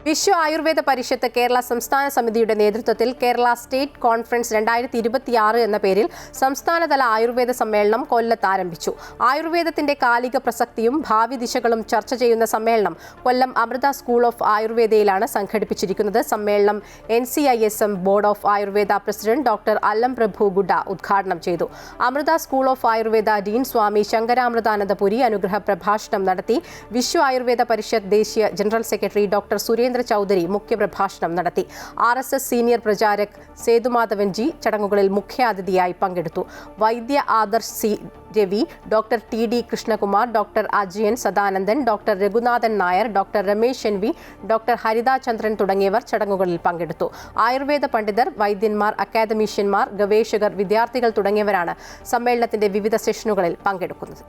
വിശ്വ ആയുർവേദ പരിഷത്ത് കേരള സംസ്ഥാന സമിതിയുടെ നേതൃത്വത്തിൽ കേരള സ്റ്റേറ്റ് കോൺഫറൻസ് 2026 എന്ന പേരിൽ സംസ്ഥാനതല ആയുർവേദ സമ്മേളനം കൊല്ലത്ത് ആരംഭിച്ചു. ആയുർവേദത്തിന്റെ കാലിക പ്രസക്തിയും ഭാവി ദിശകളും ചർച്ച ചെയ്യുന്ന സമ്മേളനം കൊല്ലം അമൃത സ്കൂൾ ഓഫ് ആയുർവേദയിലാണ് സംഘടിപ്പിച്ചിരിക്കുന്നത്. സമ്മേളനം NCISM board of Ayurveda president doctor Allam Prabhu Guda ഉദ്ഘാടനം ചെയ്തു. Amrita school of Ayurveda dean Swami Shankaramritanandapuri അനുഗ്രഹ പ്രഭാഷണം നടത്തി. വിശ്വ ആയുർവേദ പരിഷത്ത് ദേശീയ general secretary doctor Surendra Chaudhary മുഖ്യപ്രഭാഷണം നടത്തി. RSS സീനിയർ പ്രചാരക് സേതുമാധവൻജി ചടങ്ങുകളിൽ മുഖ്യാതിഥിയായി പങ്കെടുത്തു. Vaidya Adarsh C Ravi, doctor TD Krishnakumar, doctor Ajayan Sadanandan, doctor Raghunathan Nair, doctor Ramesh NV, doctor Harithachandran തുടങ്ങിയവർ ചടങ്ങുകളിൽ പങ്കെടുത്തു. ആയുർവേദ പണ്ഡിതർ, വൈദ്യന്മാർ, അക്കാദമീഷ്യന്മാർ, ഗവേഷകർ, വിദ്യാർത്ഥികൾ തുടങ്ങിയവരാണ് സമ്മേളനത്തിന്റെ വിവിധ സെഷനുകളിൽ പങ്കെടുക്കുന്നത്.